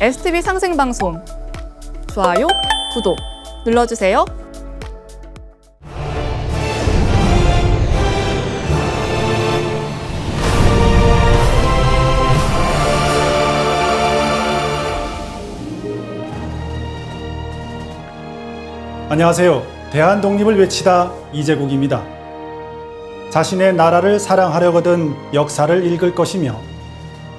STV 상생방송 좋아요, 구독 눌러주세요. 안녕하세요. 대한독립을 외치다 이재국입니다. 자신의 나라를 사랑하려거든 역사를 읽을 것이며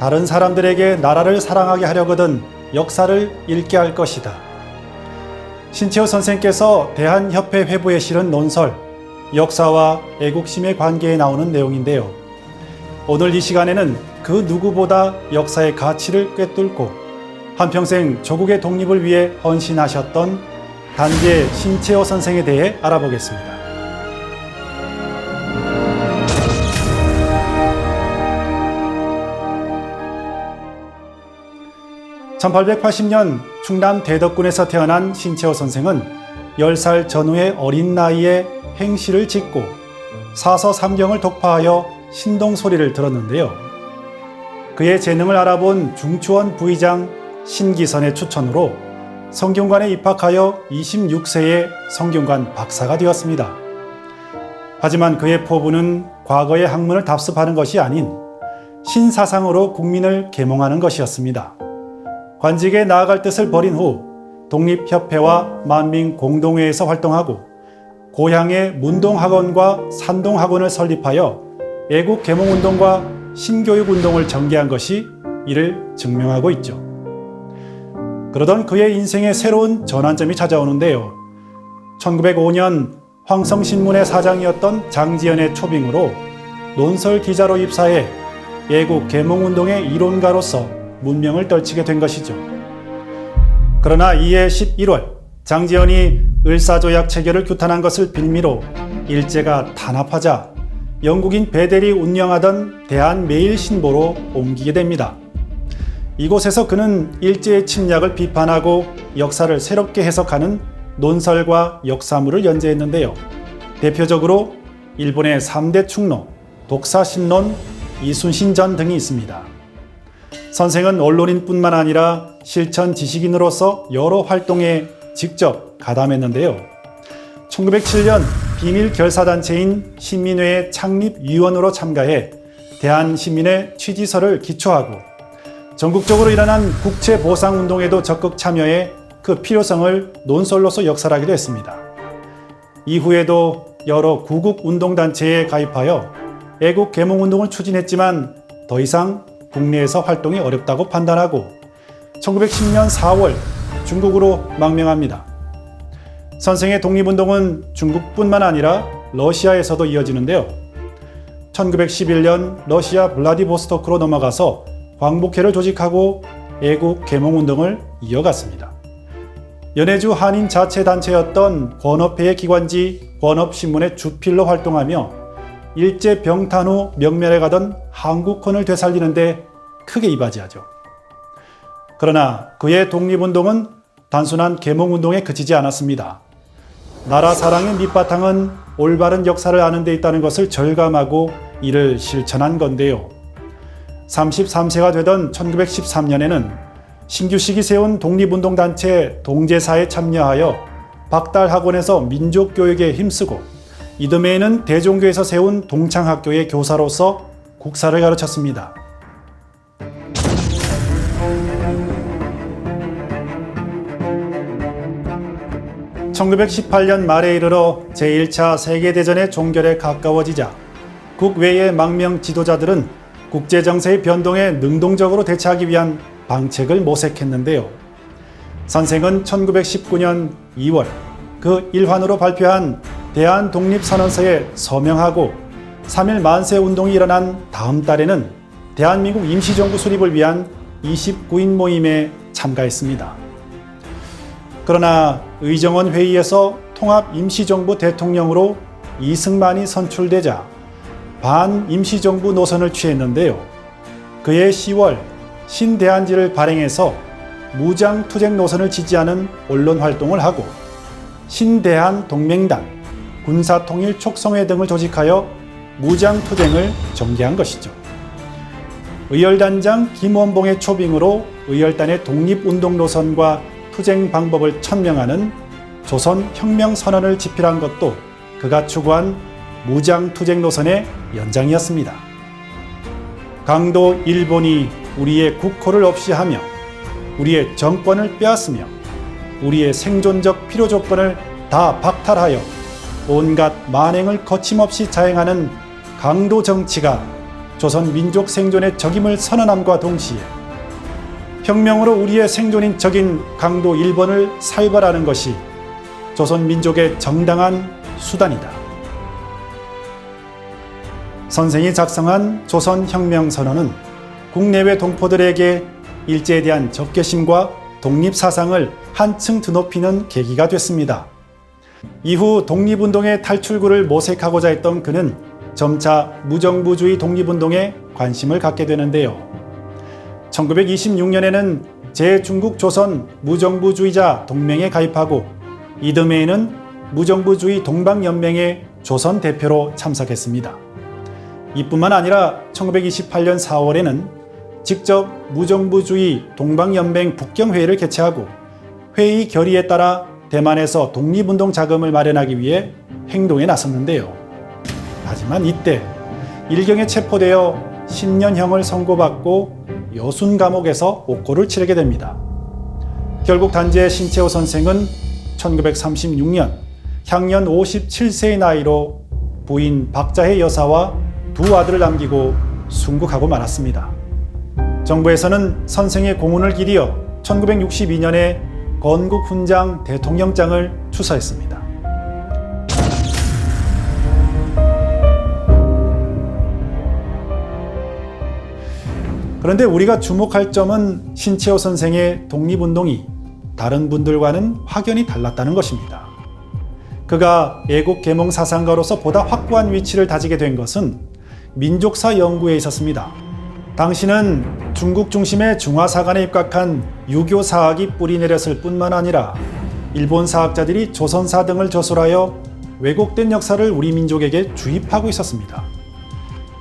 다른 사람들에게 나라를 사랑하게 하려거든 역사를 읽게 할 것이다. 신채호 선생께서 대한협회 회부에 실은 논설 역사와 애국심의 관계에 나오는 내용인데요. 오늘 이 시간에는 그 누구보다 역사의 가치를 꿰뚫고 한평생 조국의 독립을 위해 헌신하셨던 단재 신채호 선생에 대해 알아보겠습니다. 1880년 충남 대덕군에서 태어난 신채호 선생은 10살 전후의 어린 나이에 행시를 짓고 사서 삼경을 독파하여 신동소리를 들었는데요. 그의 재능을 알아본 중추원 부의장 신기선의 추천으로 성균관에 입학하여 26세에 성균관 박사가 되었습니다. 하지만 그의 포부는 과거의 학문을 답습하는 것이 아닌 신사상으로 국민을 계몽하는 것이었습니다. 관직에 나아갈 뜻을 버린 후 독립협회와 만민공동회에서 활동하고 고향의 문동학원과 산동학원을 설립하여 애국계몽운동과 신교육운동을 전개한 것이 이를 증명하고 있죠. 그러던 그의 인생에 새로운 전환점이 찾아오는데요. 1905년 황성신문의 사장이었던 장지연의 초빙으로 논설 기자로 입사해 애국 계몽운동의 이론가로서 문명을 떨치게 된 것이죠. 그러나 이해 11월 장지연이 을사조약 체결을 규탄한 것을 빌미로 일제가 탄압하자 영국인 베델이 운영하던 대한매일신보로 옮기게 됩니다. 이곳에서 그는 일제의 침략을 비판하고 역사를 새롭게 해석하는 논설과 역사물을 연재했는데요. 대표적으로 일본의 3대 충로, 독사신론, 이순신전 등이 있습니다. 선생은 언론인뿐만 아니라 실천 지식인으로서 여러 활동에 직접 가담했는데요. 1907년 비밀결사단체인 신민회의 창립위원으로 참가해 대한신민회 취지서를 기초하고 전국적으로 일어난 국채보상운동에도 적극 참여해 그 필요성을 논설로서 역설하기도 했습니다. 이후에도 여러 구국운동단체에 가입하여 애국계몽운동을 추진했지만 더 이상 국내에서 활동이 어렵다고 판단하고 1910년 4월 중국으로 망명합니다. 선생의 독립운동은 중국뿐만 아니라 러시아에서도 이어지는데요. 1911년 러시아 블라디보스토크로 넘어가서 광복회를 조직하고 애국 계몽운동을 이어갔습니다. 연해주 한인 자체단체였던 권업회의 기관지 권업신문의 주필로 활동하며 일제 병탄 후 명멸해 가던 한국헌을 되살리는 데 크게 이바지하죠. 그러나 그의 독립운동은 단순한 계몽운동에 그치지 않았습니다. 나라 사랑의 밑바탕은 올바른 역사를 아는 데 있다는 것을 절감하고 이를 실천한 건데요. 33세가 되던 1913년에는 신규식이 세운 독립운동단체 동제사에 참여하여 박달학원에서 민족교육에 힘쓰고 이듬해에는 대종교에서 세운 동창학교의 교사로서 국사를 가르쳤습니다. (1918년) 말에 이르러 제1차 세계대전의 종결에 가까워지자 국외의 망명 지도자들은 국제정세의 변동에 능동적으로 대처하기 위한 방책을 모색했는데요. 선생은 1919년 2월 그 일환으로 발표한 대한독립선언서에 서명하고 3.1 만세운동이 일어난 다음 달에는 대한민국 임시정부 수립을 위한 29인 모임에 참가했습니다. 그러나 의정원 회의에서 통합 임시정부 대통령으로 이승만이 선출되자 반임시정부 노선을 취했는데요. 그해 10월 신대한지를 발행해서 무장투쟁 노선을 지지하는 언론활동을 하고 신대한 동맹단, 군사통일 촉성회 등을 조직하여 무장투쟁을 전개한 것이죠. 의열단장 김원봉의 초빙으로 의열단의 독립운동 노선과 투쟁 방법을 천명하는 조선혁명선언을 집필한 것도 그가 추구한 무장투쟁 노선의 연장이었습니다. 강도 일본이 우리의 국호를 없이하며 우리의 정권을 빼앗으며 우리의 생존적 필요 조건을 다 박탈하여 온갖 만행을 거침없이 자행하는 강도 정치가 조선 민족 생존의 적임을 선언함과 동시에 혁명으로 우리의 생존인 적인 강도 일본을 살벌하는 것이 조선 민족의 정당한 수단이다. 선생이 작성한 조선혁명선언은 국내외 동포들에게 일제에 대한 적개심과 독립사상을 한층 드높이는 계기가 됐습니다. 이후 독립운동의 탈출구를 모색하고자 했던 그는 점차 무정부주의 독립운동에 관심을 갖게 되는데요. 1926년에는 제중국 조선 무정부주의자 동맹에 가입하고 이듬해에는 무정부주의 동방연맹의 조선 대표로 참석했습니다. 이뿐만 아니라 1928년 4월에는 직접 무정부주의 동방연맹 북경회의를 개최하고 회의 결의에 따라 대만에서 독립운동 자금을 마련하기 위해 행동에 나섰는데요. 하지만 이때 일경에 체포되어 10년형을 선고받고 여순 감옥에서 옥고를 치르게 됩니다. 결국 단재의 신채호 선생은 1936년 향년 57세의 나이로 부인 박자혜 여사와 두 아들을 남기고 순국하고 말았습니다. 정부에서는 선생의 공훈을 기리어 1962년에 건국훈장 대통령장을 추서했습니다. 그런데 우리가 주목할 점은 신채호 선생의 독립운동이 다른 분들과는 확연히 달랐다는 것입니다. 그가 애국계몽 사상가로서 보다 확고한 위치를 다지게 된 것은 민족사 연구에 있었습니다. 당시는 중국 중심의 중화사관에 입각한 유교 사학이 뿌리내렸을 뿐만 아니라 일본 사학자들이 조선사 등을 저술하여 왜곡된 역사를 우리 민족에게 주입하고 있었습니다.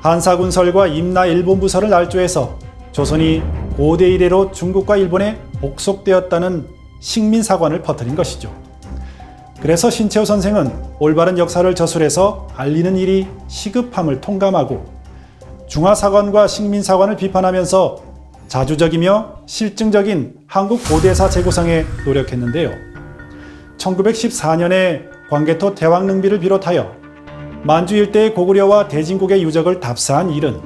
한사군설과 임나 일본부설을 날조해서 조선이 고대 이래로 중국과 일본에 복속되었다는 식민사관을 퍼뜨린 것이죠. 그래서 신채호 선생은 올바른 역사를 저술해서 알리는 일이 시급함을 통감하고 중화사관과 식민사관을 비판하면서 자주적이며 실증적인 한국 고대사 재구성에 노력했는데요. 1914년에 광개토 대왕릉비를 비롯하여 만주 일대의 고구려와 대진국의 유적을 답사한 일은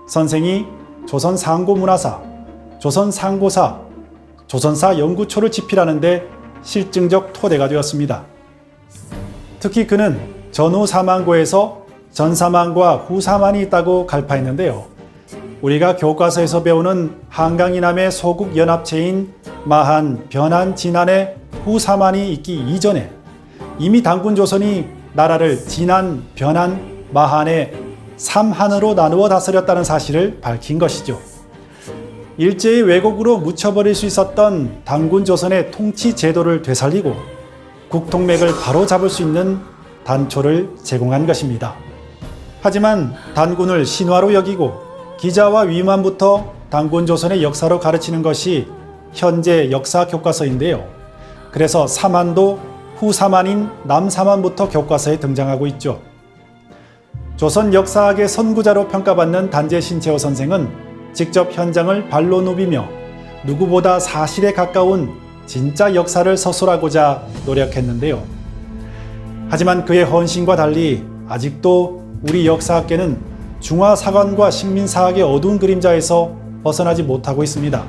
선생이 조선 상고문화사, 조선 상고사, 조선사 연구초를 집필하는 데 실증적 토대가 되었습니다. 특히 그는 전후 사만고에서 전사만과 후사만이 있다고 갈파했는데요. 우리가 교과서에서 배우는 한강 이남의 소국 연합체인 마한, 변한, 진안의 후사만이 있기 이전에 이미 단군 조선이 나라를 진안, 변한, 마한의 3한으로 나누어 다스렸다는 사실을 밝힌 것이죠. 일제의 왜곡으로 묻혀버릴 수 있었던 단군 조선의 통치 제도를 되살리고 국통맥을 바로 잡을 수 있는 단초를 제공한 것입니다. 하지만 단군을 신화로 여기고 기자와 위만부터 단군 조선의 역사로 가르치는 것이 현재 역사 교과서인데요. 그래서 사만도 후사만인 남사만부터 교과서에 등장하고 있죠. 조선 역사학의 선구자로 평가받는 단재 신채호 선생은 직접 현장을 발로 누비며 누구보다 사실에 가까운 진짜 역사를 서술하고자 노력했는데요. 하지만 그의 헌신과 달리 아직도 우리 역사학계는 중화사관과 식민사학의 어두운 그림자에서 벗어나지 못하고 있습니다.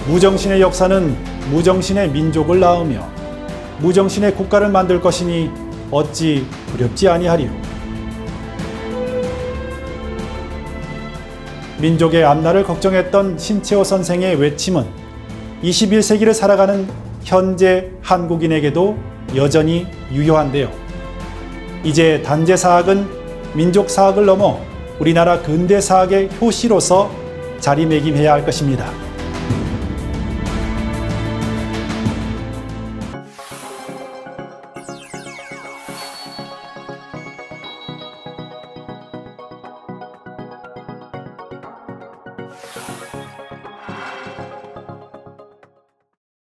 무정신의 역사는 무정신의 민족을 낳으며 무정신의 국가를 만들 것이니 어찌 두렵지 아니하리요. 민족의 앞날을 걱정했던 신채호 선생의 외침은 21세기를 살아가는 현재 한국인에게도 여전히 유효한데요. 이제 단재사학은 민족사학을 넘어 우리나라 근대사학의 효시로서 자리매김해야 할 것입니다.